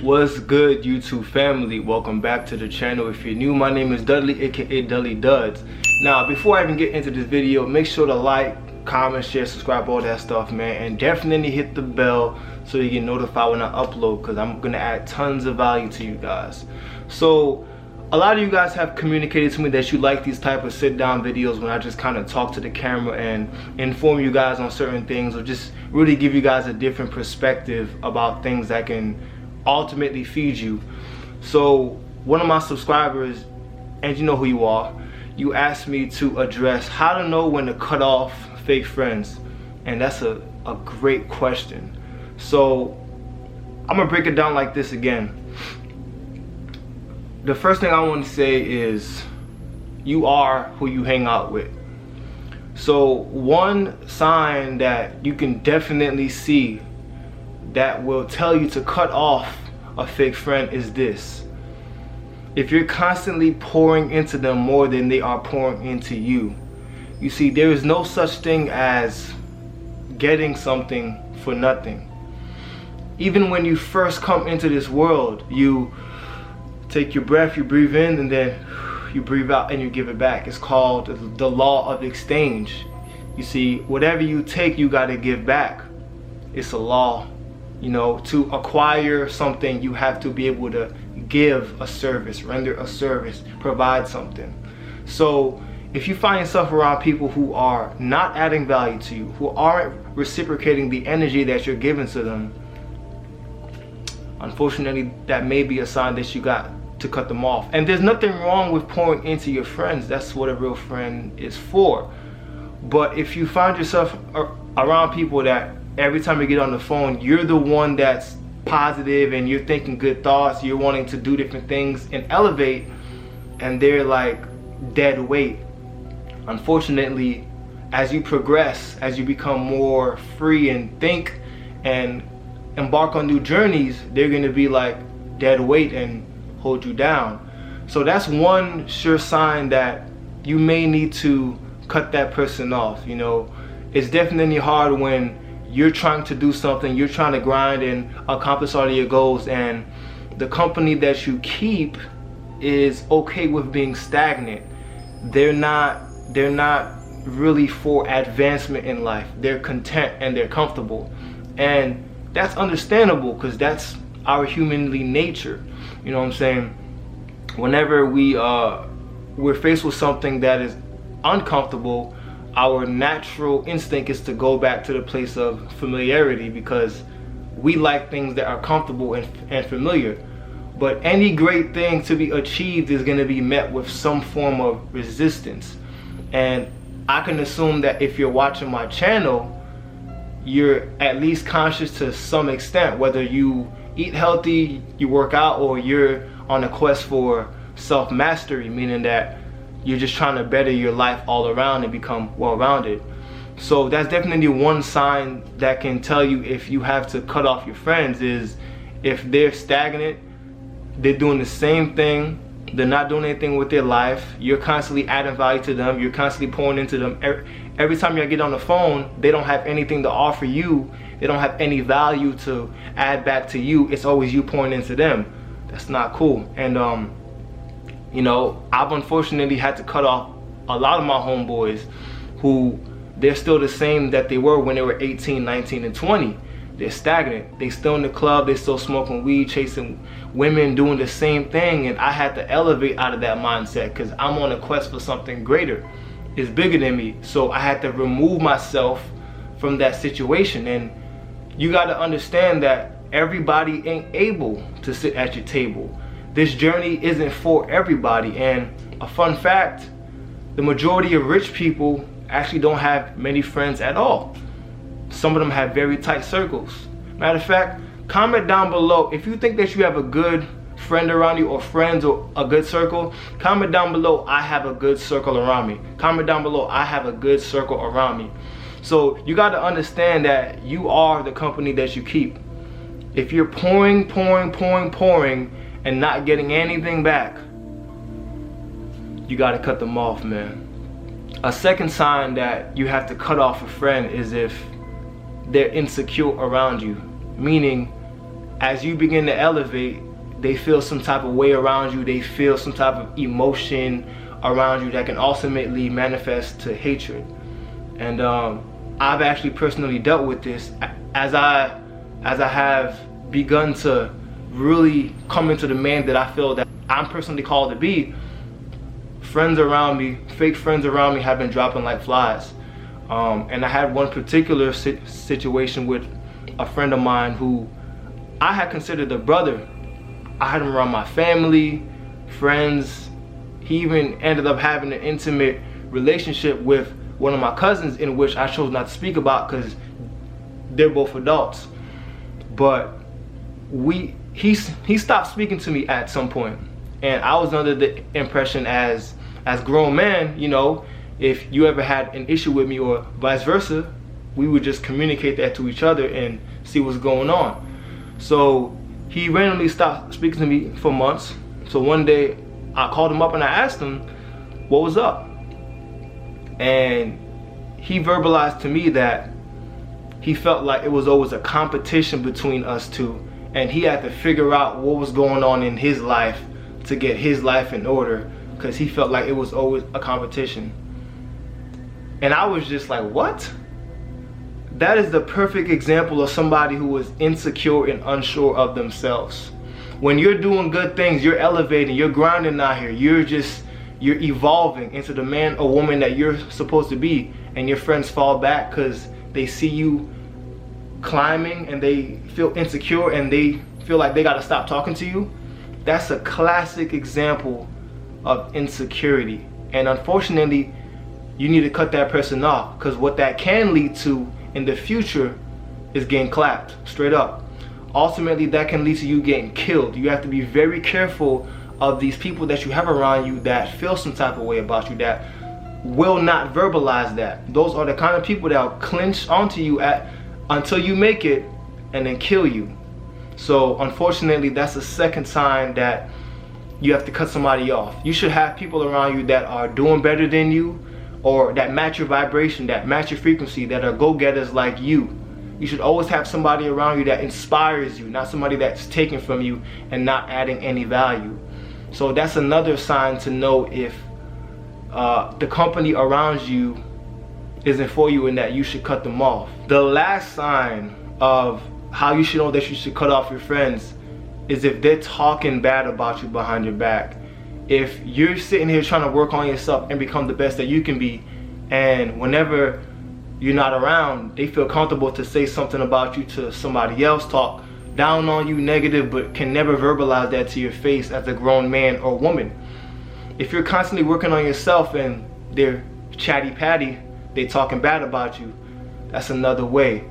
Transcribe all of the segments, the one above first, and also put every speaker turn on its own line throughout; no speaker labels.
What's good, YouTube family? Welcome back to the channel. If you're new, my name is Dudley, aka Dudley Duds. Now, before I even get into this video, make sure to like, comment, share, subscribe, all that stuff, man, and definitely hit the bell so you get notified when I upload, because I'm gonna add tons of value to you guys. So a lot of you guys have communicated to me that you like these type of sit down videos when I just kind of talk to the camera and inform you guys on certain things, or just really give you guys a different perspective about things that can ultimately feed you. So one of my subscribers, and you know who you are, you asked me to address how to know when to cut off fake friends, and that's a great question. So I'm gonna break it down like this again. The first thing I want to say is you are who you hang out with. So one sign that you can definitely see that will tell you to cut off a fake friend is this: if you're constantly pouring into them more than they are pouring into you. You see, there is no such thing as getting something for nothing. Even when you first come into this world, you take your breath, you breathe in, and then you breathe out and you give it back. It's called the law of exchange. You see, whatever you take, you got to give back. It's a law. You know, to acquire something, you have to be able to give a service, render a service, provide something. So if you find yourself around people who are not adding value to you, who aren't reciprocating the energy that you're giving to them, unfortunately, that may be a sign that you got to cut them off. And there's nothing wrong with pouring into your friends. That's what a real friend is for. But if you find yourself around people that every time you get on the phone, you're the one that's positive and you're thinking good thoughts, you're wanting to do different things and elevate, and they're like dead weight, unfortunately, as you progress, as you become more free and think and embark on new journeys, they're going to be like dead weight and hold you down. So that's one sure sign that you may need to cut that person off. You know, it's definitely hard when you're trying to do something, you're trying to grind and accomplish all of your goals, and the company that you keep is okay with being stagnant. They're not really for advancement in life. They're content and they're comfortable, and that's understandable because that's our humanly nature. You know what I'm saying? Whenever we're faced with something that is uncomfortable, our natural instinct is to go back to the place of familiarity, because we like things that are comfortable and familiar. But any great thing to be achieved is going to be met with some form of resistance. And I can assume that if you're watching my channel, you're at least conscious to some extent, whether you eat healthy, you work out, or you're on a quest for self-mastery, meaning that you're just trying to better your life all around and become well-rounded. So that's definitely one sign that can tell you if you have to cut off your friends, is if they're stagnant, they're doing the same thing, they're not doing anything with their life, you're constantly adding value to them, you're constantly pouring into them. Every time you get on the phone, they don't have anything to offer you, they don't have any value to add back to you, it's always you pouring into them. That's not cool. And you know, I've unfortunately had to cut off a lot of my homeboys who they're still the same that they were when they were 18, 19, and 20. They're stagnant. They still in the club, they still smoking weed, chasing women, doing the same thing, and I had to elevate out of that mindset because I'm on a quest for something greater. It's bigger than me. So I had to remove myself from that situation. And you got to understand that everybody ain't able to sit at your table. This journey isn't for everybody. And a fun fact, the majority of rich people actually don't have many friends at all. Some of them have very tight circles. Matter of fact, comment down below if you think that you have a good friend around you, or friends, or a good circle. Comment down below, I have a good circle around me. Comment down below, I have a good circle around me. So you got to understand that you are the company that you keep. If you're pouring and not getting anything back, you got to cut them off, man. A second sign that you have to cut off a friend is if they're insecure around you, meaning as you begin to elevate, they feel some type of way around you. They feel some type of emotion around you that can ultimately manifest to hatred. And I've actually personally dealt with this as I have begun to really come into the man that I feel that I'm personally called to be. Friends around me, fake friends around me, have been dropping like flies. And I had one particular situation with a friend of mine who I had considered a brother. I had him around my family, friends. He even ended up having an intimate relationship with one of my cousins, in which I chose not to speak about because they're both adults. But he stopped speaking to me at some point, and I was under the impression as grown men, you know, if you ever had an issue with me or vice versa, we would just communicate that to each other and see what's going on. So he randomly stopped speaking to me for months. So one day I called him up and I asked him what was up, and he verbalized to me that he felt like it was always a competition between us two, and he had to figure out what was going on in his life to get his life in order, because he felt like it was always a competition. And I was just like, what? That is the perfect example of somebody who is insecure and unsure of themselves. When you're doing good things, you're elevating, you're grinding out here, you're evolving into the man or woman that you're supposed to be, and your friends fall back because they see you climbing and they feel insecure and they feel like they gotta stop talking to you. That's a classic example of insecurity, and unfortunately you need to cut that person off, because what that can lead to in the future is getting clapped straight up. Ultimately that can lead to you getting killed. You have to be very careful of these people that you have around you that feel some type of way about you, that will not verbalize that. Those are the kind of people that will clinch onto you until you make it and then kill you. So unfortunately that's the second sign that you have to cut somebody off. You should have people around you that are doing better than you, or that match your vibration, that match your frequency, that are go-getters like you. You should always have somebody around you that inspires you, not somebody that's taken from you and not adding any value. So that's another sign to know if the company around you isn't for you and that you should cut them off. The last sign of how you should know that you should cut off your friends is if they're talking bad about you behind your back. If you're sitting here trying to work on yourself and become the best that you can be, and whenever you're not around, they feel comfortable to say something about you to somebody else, talk down on you, negative, but can never verbalize that to your face as a grown man or woman. If you're constantly working on yourself and they're chatty patty, they talking bad about you, that's another way.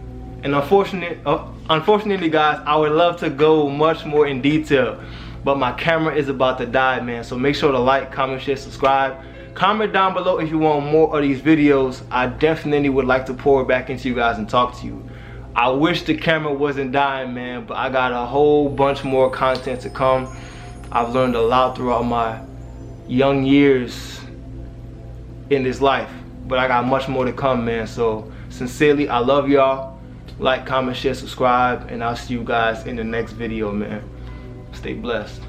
And unfortunately guys, I would love to go much more in detail, but my camera is about to die, man. So make sure to like, comment, share, subscribe. Comment down below if you want more of these videos. I definitely would like to pour back into you guys and talk to you. I wish the camera wasn't dying, man, but I got a whole bunch more content to come. I've learned a lot throughout my young years in this life, but I got much more to come, man. So sincerely, I love y'all. Like, comment, share, subscribe, and I'll see you guys in the next video, man. Stay blessed.